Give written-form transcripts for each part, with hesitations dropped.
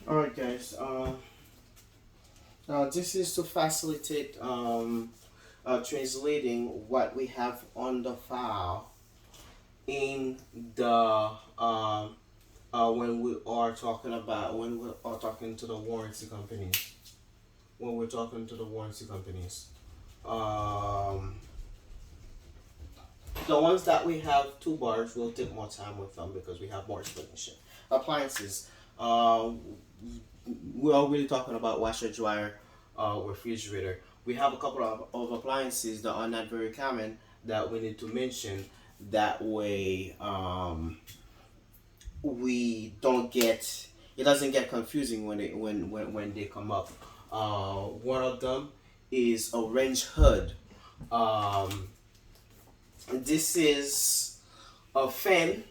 Alright, guys. This is to facilitate translating what we have on the file in the when we are talking about when we are talking to the warranty companies. When we're talking to the warranty companies, um, the ones that we have two bars will take more time with them because we have more explanation. Appliances. We're already talking about washer, dryer, refrigerator. We have a couple of appliances that are not very common that we need to mention. That way, we don't get it doesn't get confusing when they come up. One of them is a range hood. Um, this is a fan.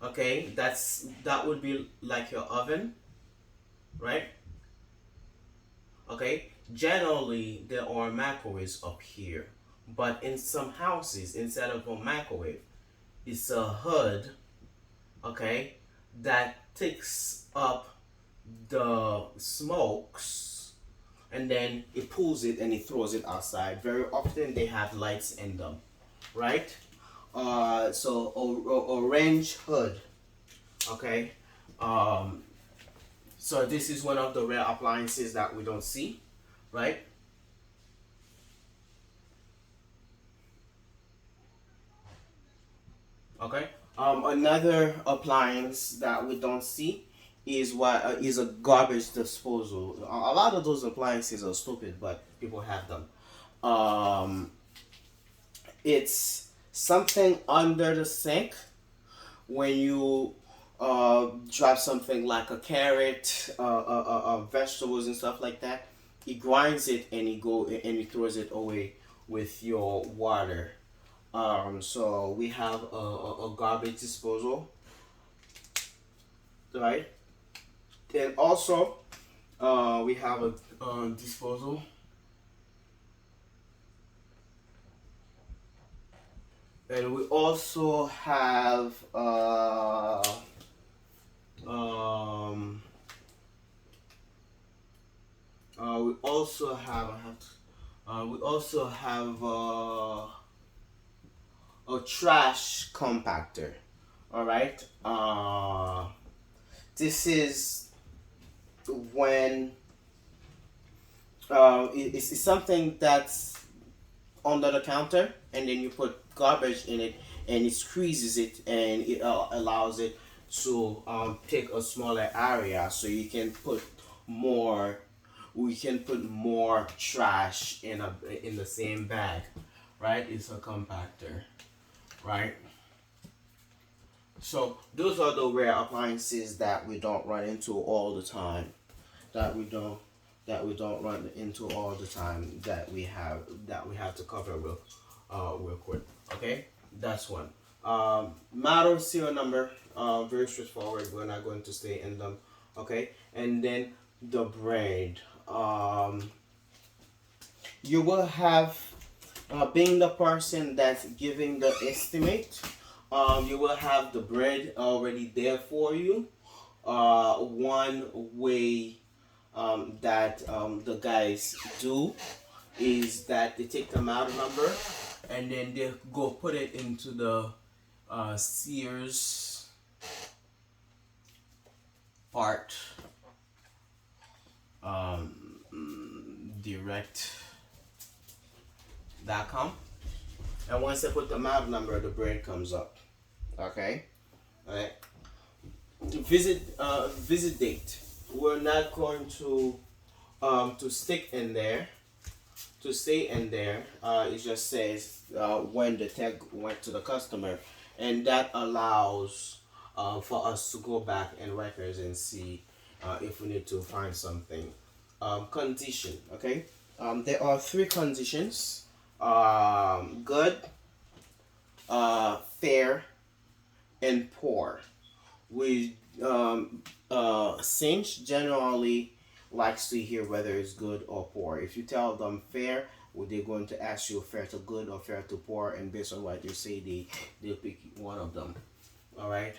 Okay, that would be like your oven, right? Okay, generally there are microwaves up here, but in some houses, instead of a microwave, it's a hood, okay, that takes up the smokes and then it pulls it and it throws it outside. Very often they have lights in them, right? So orange hood, okay. Um, so this is one of the rare appliances that we don't see, right? Okay. Another appliance that we don't see is what is a garbage disposal. A lot of those appliances are stupid, but people have them. Um, it's something under the sink when you drop something like a carrot, vegetables and stuff like that. He grinds it and he throws it away with your water. So we have a garbage disposal, right? And also, we have a disposal, and we also have um, we also have I have we also have a trash compactor. All right. This is when it's something that's under the counter, and then you put garbage in it, and it squeezes it, and it allows it to take a smaller area, so you can put more. We can put more trash in the same bag, right? It's a compactor, right? So those are the rare appliances that we don't run into all the time. That we don't that we don't run into all the time that we have to cover real quick. Okay, that's one. Model serial number. Very straightforward. We're not going to stay in them. Okay, and then the brand. You will have being the person that's giving the estimate. You will have the bread already there for you. One way that the guys do is that they take the model number and then they go put it into the Sears part direct.com, and once they put the model number, the bread comes up. Okay, all right. Visit date. We're not going to stick in there to stay in there. It just says when the tag went to the customer, and that allows for us to go back in records and see if we need to find something. Condition, okay? There are three conditions: good, fair, and poor. We Cinch generally likes to hear whether it's good or poor. If you tell them fair, well, they're going to ask you fair to good or fair to poor, and based on what you say, they'll pick one of them. All right.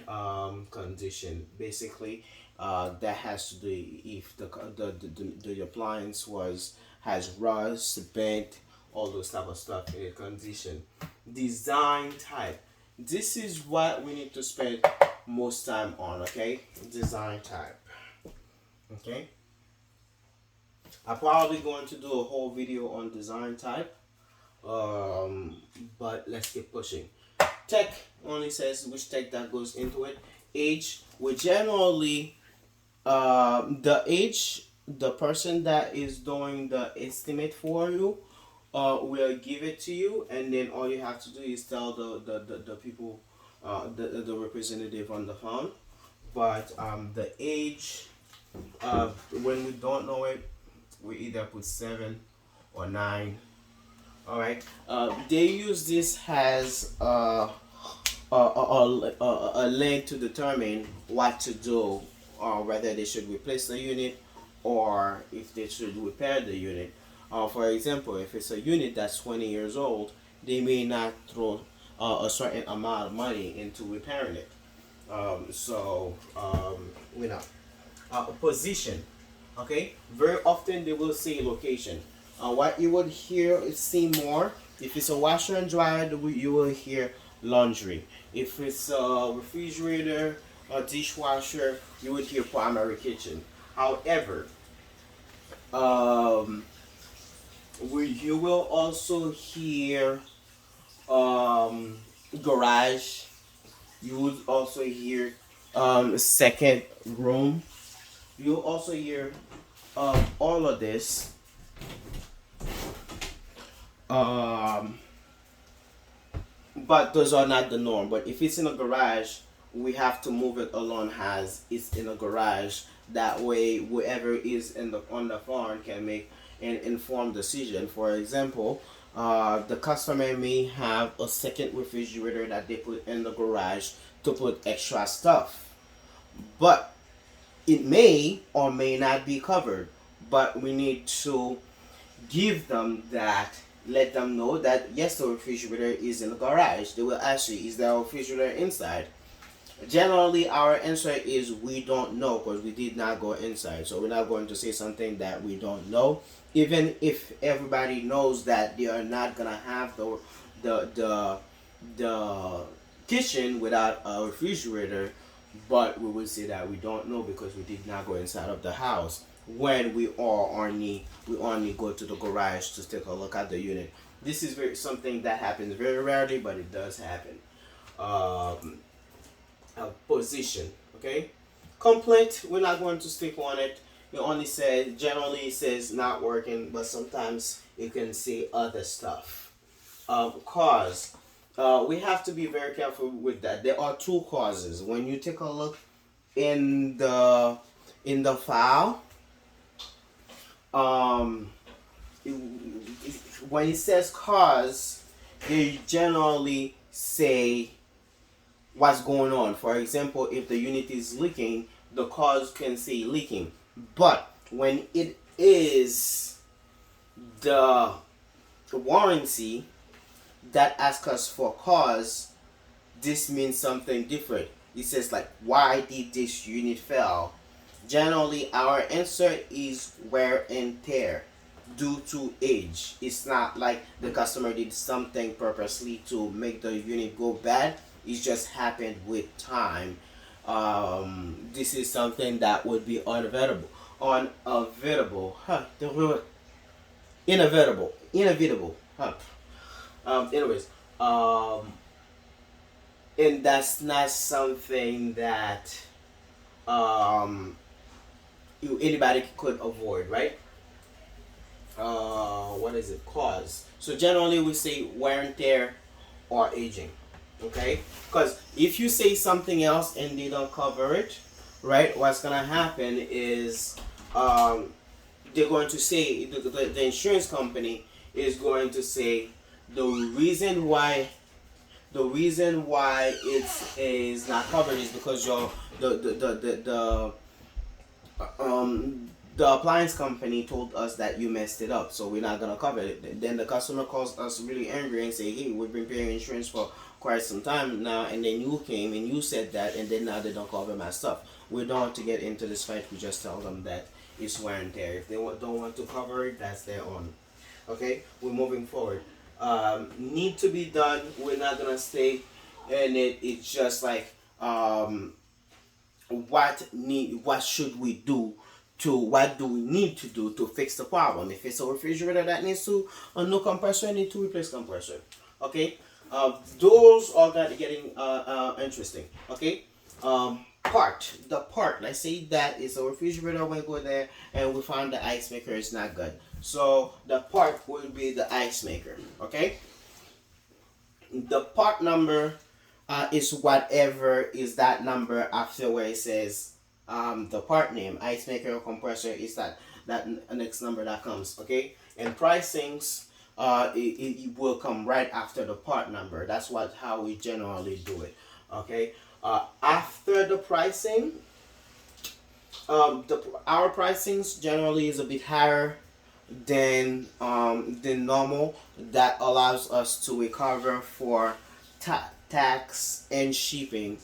Condition basically, that has to do if the appliance was has rust, bent, all those type of stuff in a condition. Design type. This is what we need to spend most time on. Okay. Design type. Okay. I'm probably going to do a whole video on design type. Um, but let's keep pushing. Tech only says which tech that goes into it. Age, we generally the age, the person that is doing the estimate for you will give it to you, and then all you have to do is tell the people, the representative on the phone. But the age, when we don't know it, we either put 7 or 9. All right. They use this as a link to determine what to do, or whether they should replace the unit or if they should repair the unit. For example, if it's a unit that's 20 years old, they may not throw a certain amount of money into repairing it. We know. Position. Okay, very often they will say location. What you would hear see more if it's a washer and dryer, you will hear laundry. If it's a refrigerator, a dishwasher, you would hear primary kitchen. However, um, you will also hear garage. You would also hear second room. You'll also hear all of this. Um, but those are not the norm. But if it's in a garage, we have to move it along as it's in a garage. That way, whoever is in the on the farm can make an informed decision. For example, the customer may have a second refrigerator that they put in the garage to put extra stuff, but it may or may not be covered. But we need to give them that, let them know that yes, the refrigerator is in the garage. They will ask you, is there a refrigerator inside? Generally, our answer is we don't know because we did not go inside. So we're not going to say something that we don't know, even if everybody knows that they are not gonna have the the the kitchen without a refrigerator. But we will say that we don't know because we did not go inside of the house. When we only go to the garage to take a look at the unit. This is very something that happens very rarely, but it does happen. Um, Position. Okay. Complaint. We're not going to stick on it. It only says generally it says not working, but sometimes it can say other stuff. Cause. We have to be very careful with that. There are two causes. When you take a look in the file, um, when it says cause, they generally say what's going on. For example, if the unit is leaking, the cause can say leaking. But when it is the warranty that asks us for cause, this means something different. It says like, why did this unit fail? Generally, our answer is wear and tear due to age. It's not like the customer did something purposely to make the unit go bad. It just happened with time. This is something that would be unavoidable, inevitable. Huh. Anyways, and that's not something that anybody could avoid, right? What is it? Cause. So generally, we say wear and tear or aging. Okay, because if you say something else and they don't cover it, right? What's gonna happen is they're going to say the insurance company is going to say the reason why it is not covered is because your the appliance company told us that you messed it up, so we're not gonna cover it. Then the customer calls us really angry and say, "Hey, we've been paying insurance for quite some time now, and then you came and you said that, and then now they don't cover my stuff. We don't want to get into this fight. We just tell them that it's wear and tear. If they don't want to cover it, that's their own. Okay, we're moving forward. Need to be done. We're not gonna stay in it. It's just like what should we do to what do we need to do to fix the problem. If it's a refrigerator that needs to a new compressor, need to replace compressor. Okay, those are getting interesting. Okay, the part, let's say that is a refrigerator. We go there and we find the ice maker is not good, so the part will be the ice maker. Okay, the part number is whatever is that number after where it says the part name, ice maker or compressor, is that next number that comes. Okay, and pricings, it will come right after the part number. That's how we generally do it. Okay, after the pricing, our pricings generally is a bit higher than normal. That allows us to recover for tax and shipping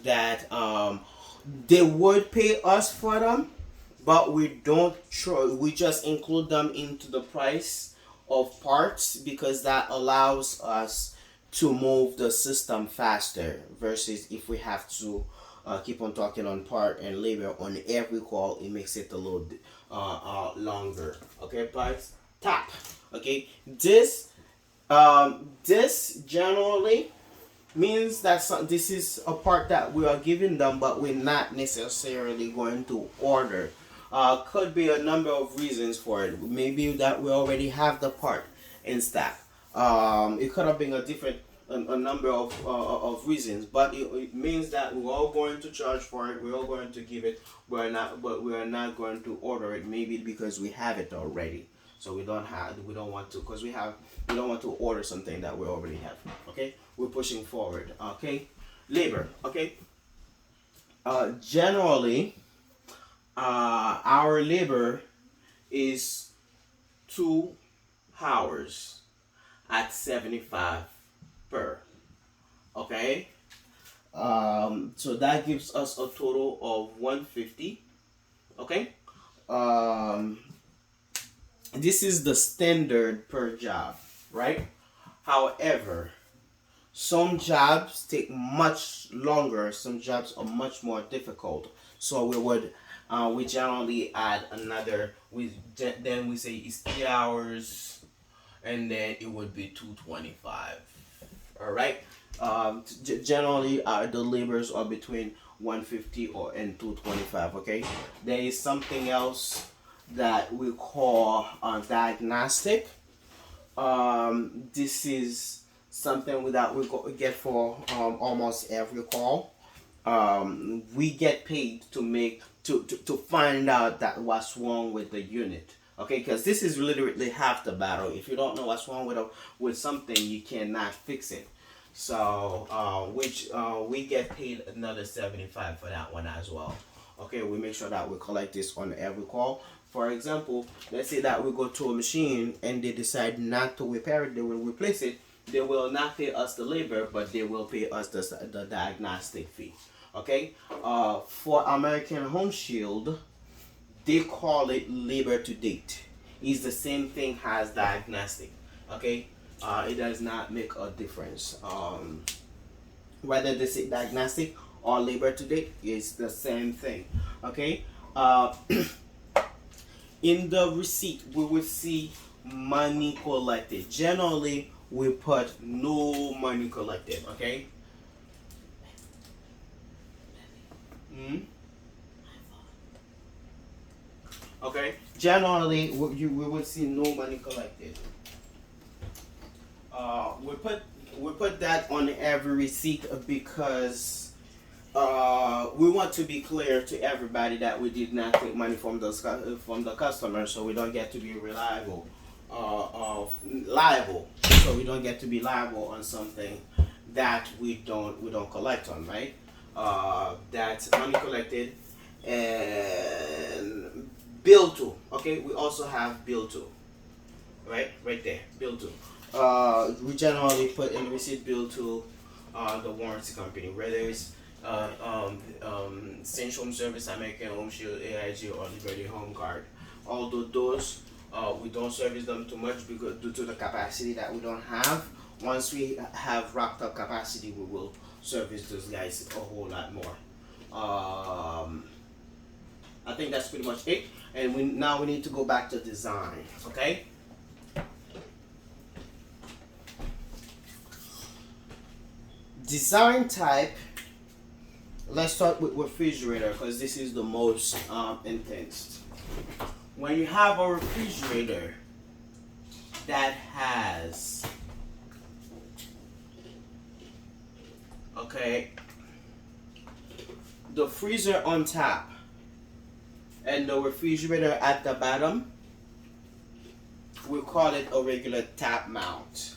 that they would pay us for them, but we don't we just include them into the price of parts because that allows us to move the system faster versus if we have to keep on talking on part and labor on every call. It makes it a little longer. Okay, parts tap. Okay, this generally means that this is a part that we are giving them, but we're not necessarily going to order. Could be a number of reasons for it. Maybe that we already have the part in stock. It could have been a number of reasons, but it means that we're all going to charge for it. We're all going to give it. But we are not going to order it. Maybe because we have it already. So we don't want to, because we don't want to order something that we already have. Okay, we're pushing forward. Okay, labor. Okay, generally, our labor is 2 hours at 75 per. Okay, so that gives us a total of 150. Okay, this is the standard per job, right? However, some jobs take much longer. Some jobs are much more difficult. So we generally add another. Then we say it's 3 hours, and then it would be 225. All right. Generally, the labors are between 150 and 225. Okay. There is something else that we call diagnostic. This is something that we get for almost every call. We get paid to find out that what's wrong with the unit. Okay, because this is literally half the battle. If you don't know what's wrong with something, you cannot fix it. So, we get paid another 75 for that one as well. Okay, we make sure that we collect this on every call. For example, let's say that we go to a machine and they decide not to repair it, they will replace it. They will not pay us the labor, but they will pay us the diagnostic fee. Okay, for American Home Shield, they call it labor to date. It's the same thing as diagnostic. Okay, it does not make a difference. Whether they say diagnostic or labor to date, it's the same thing. Okay. In the receipt, we will see money collected. Generally, we put no money collected. Okay. Okay. Generally, we will see no money collected. We put that on every receipt because we want to be clear to everybody that we did not take money from the customer, so we don't get to be liable. So we don't get to be liable on something that we don't collect on, right? That's money collected and bill to. Okay, we also have bill to, right there, bill to. We generally put in receipt bill to the warranty company, whether it's Central Home Service, American Home Shield, AIG, or Liberty Home Guard. Although those we don't service them too much because due to the capacity that we don't have. Once we have racked up capacity, we will service those guys a whole lot more. I think that's pretty much it. And we need to go back to design. Okay. Design type. Let's start with refrigerator because this is the most intense. When you have a refrigerator that has, okay, the freezer on top and the refrigerator at the bottom, we call it a regular tap mount.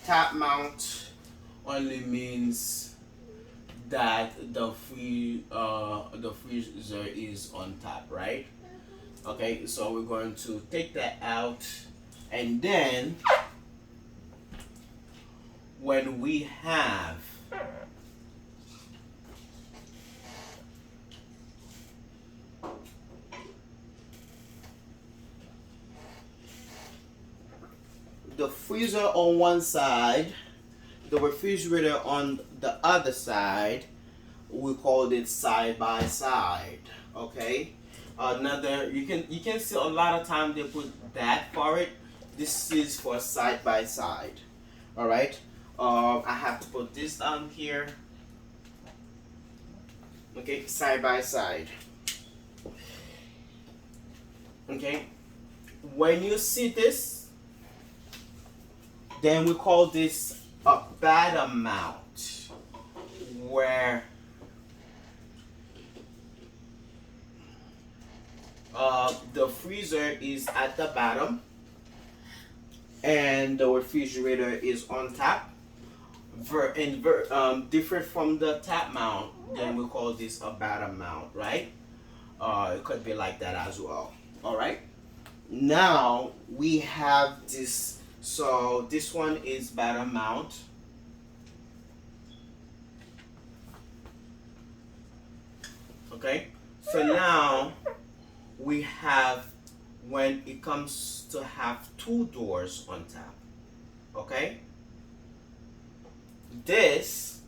Tap mount only means that the freezer is on top, right? Okay, so we're going to take that out, and then when we have the freezer on one side, the refrigerator on the other side, we called it side by side. Okay. Another, you can see a lot of time they put that for it. This is for side by side. All right. I have to put this down here. Okay, side by side. Okay. When you see this, then we call this a bottom mount, where the freezer is at the bottom and the refrigerator is on top. Different from the top mount, then we call this a bottom mount, right? It could be like that as well. All right. Now we have this. So this one is bottom mount. Okay. So now we have, when it comes to have two doors on top. Okay. This,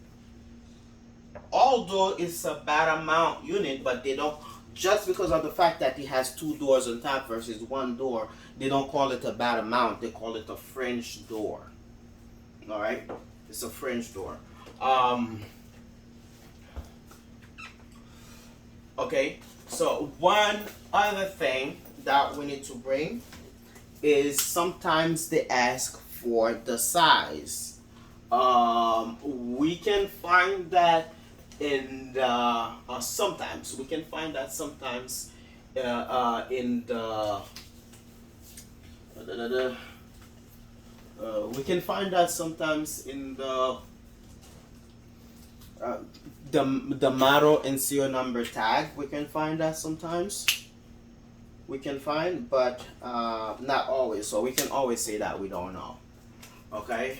although it's a bottom mount unit, but they don't, just because of the fact that it has two doors on top versus one door, they don't call it a bottom mount. They call it a French door. All right, it's a French door. Okay, so one other thing that we need to bring is sometimes they ask for the size. We can find that in the sometimes we can find that sometimes in the we can find that sometimes in the model and serial number tag. We can find that sometimes. We can find, but not always. So we can always say that we don't know. Okay.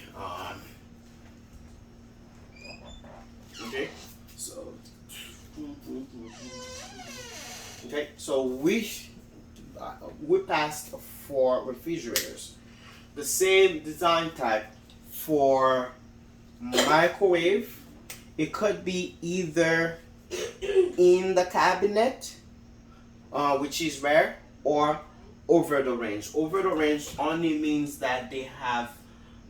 Okay. So. Okay. So we passed for refrigerators. The same design type for microwave. It could be either in the cabinet, which is rare, or over the range. Over the range only means that they have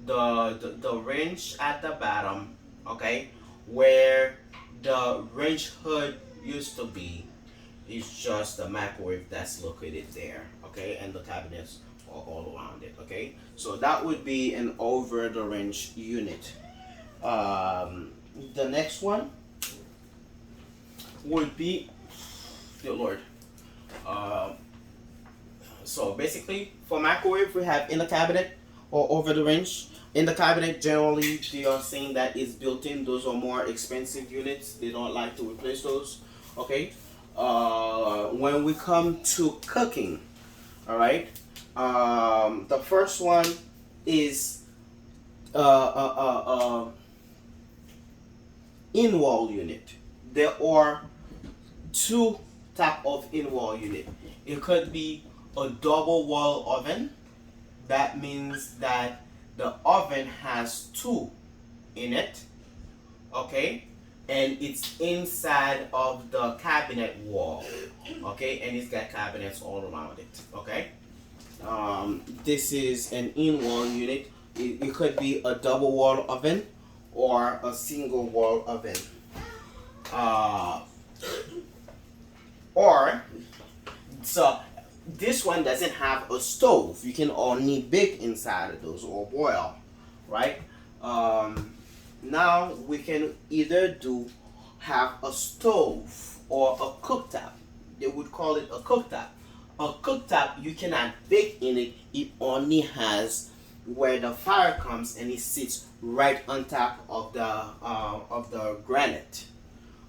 the range at the bottom, okay, where the range hood used to be. Is just the microwave that's located there, okay, and the cabinets are all around it, okay. So that would be an over the range unit. The next one would be, dear Lord. So basically, for microwave, we have in the cabinet or over the range. In the cabinet, generally, they are saying that it's built in. Those are more expensive units. They don't like to replace those. Okay. When we come to cooking, all right. The first one is in-wall unit. There are two type of in-wall unit. It could be a double wall oven. That means that the oven has two in it, okay, and it's inside of the cabinet wall, okay, and it's got cabinets all around it, okay. This is an in-wall unit. It could be a double wall oven or a single wall oven. Uh, or so this one doesn't have a stove. You can only bake inside of those or boil, right? Um, Now we can either do have a stove or a cooktop. They would call it a cooktop. A cooktop you cannot bake in it. It only has where the fire comes and it sits right on top of the granite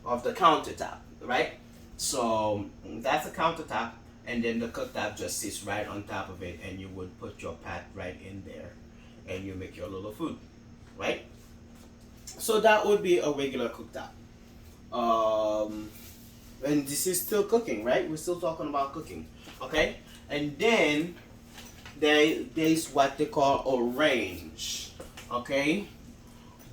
of the countertop, right? So that's a countertop, and then the cooktop just sits right on top of it, and you would put your pot right in there, and you make your little food, right? So that would be a regular cooktop. Um, and this is still cooking, right? We're still talking about cooking, okay? And then there's what they call a range, okay?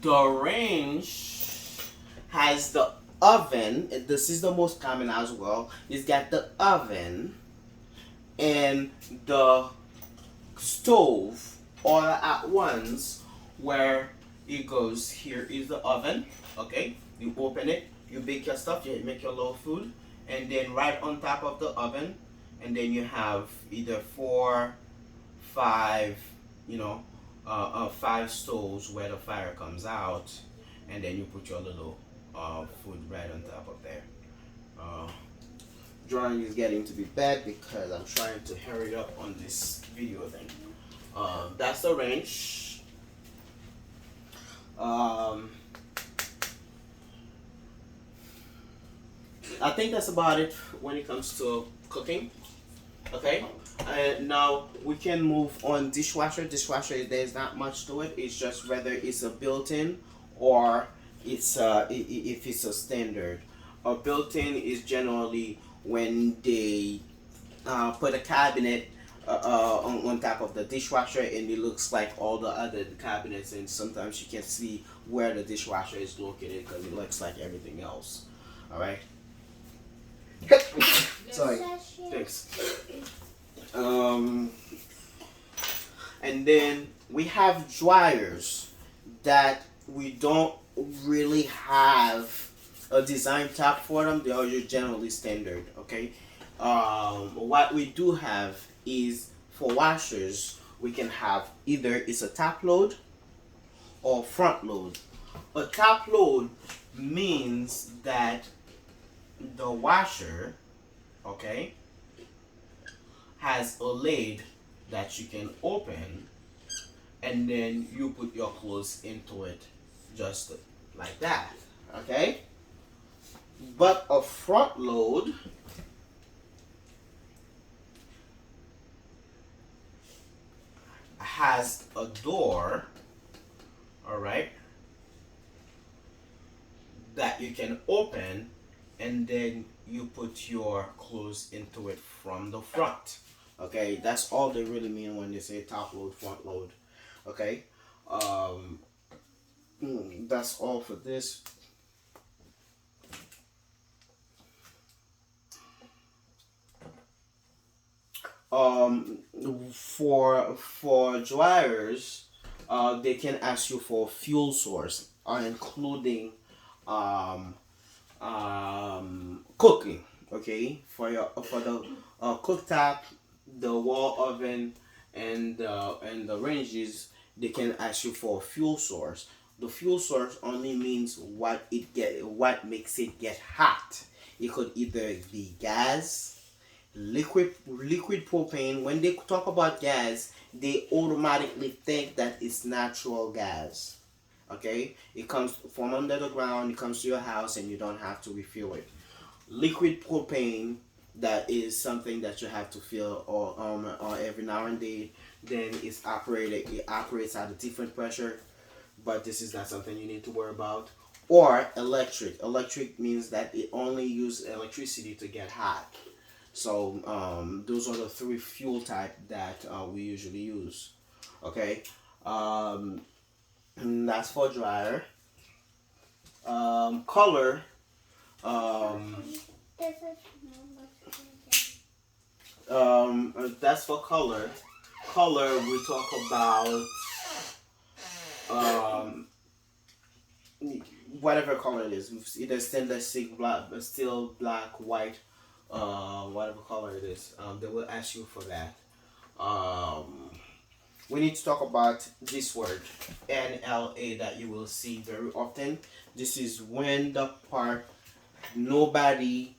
The range has the oven. This is the most common as well. It's got the oven and the stove all at once, where it goes. Here is the oven, okay, you open it, you bake your stuff, you make your little food, and then right on top of the oven, and then you have either four, five, you know, five stoves where the fire comes out, and then you put your little food right on top of there. uh, Drawing is getting to be bad because I'm trying to hurry up on this video thing. That's the range. Um, I think that's about it when it comes to cooking. Okay. Now we can move on dishwasher. Dishwasher, there's not much to it. It's just whether it's a built-in or it's if it's a standard. A built-in is generally when they put a cabinet on top of the dishwasher, and it looks like all the other cabinets, and sometimes you can see where the dishwasher is located because it looks like everything else. All right. Sorry. Thanks. Um, and then we have dryers that we don't really have a design top for them. They are just generally standard. Okay. What we do have is for washers, we can have either it's a top load or front load. A top load means that the washer, okay, has a lid that you can open, and then you put your clothes into it just like that, okay? But a front load has a door, all right, that you can open, and then you put your clothes into it from the front. Okay, that's all they really mean when they say top load, front load. Okay, um, that's all for this. Um, for dryers, they can ask you for fuel source, including um, cooking. Okay, for the cooktop, the wall oven, and the ranges, they can ask you for a fuel source. The fuel source only means what makes it get hot. It could either be gas, liquid propane. When they talk about gas, they automatically think that it's natural gas. Okay, it comes from under the ground, it comes to your house, and you don't have to refill it. Liquid propane, that is something that you have to fill or every now and then it operates at a different pressure, but this is not something you need to worry about. or electric. Electric means that it only uses electricity to get hot. So those are the three fuel type that we usually use. Okay, um, and that's for dryer. Color. Um, that's for color. Color. We talk about um, whatever color it is, either stainless steel, black, steel, black, white, whatever color it is. They will ask you for that. Um, we need to talk about this word NLA that you will see very often. This is when the part nobody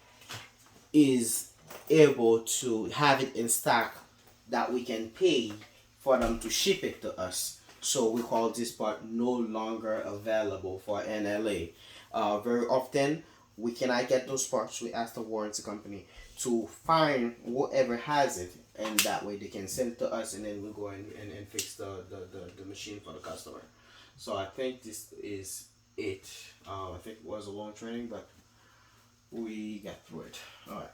is able to have it in stock that we can pay for them to ship it to us. So we call this part no longer available for NLA. Very often we cannot get those parts. We ask the warranty company to find whoever has it, and that way they can send it to us, and then we go and fix the machine for the customer. So I think this is it. I think it was a long training, but we got through it. All right.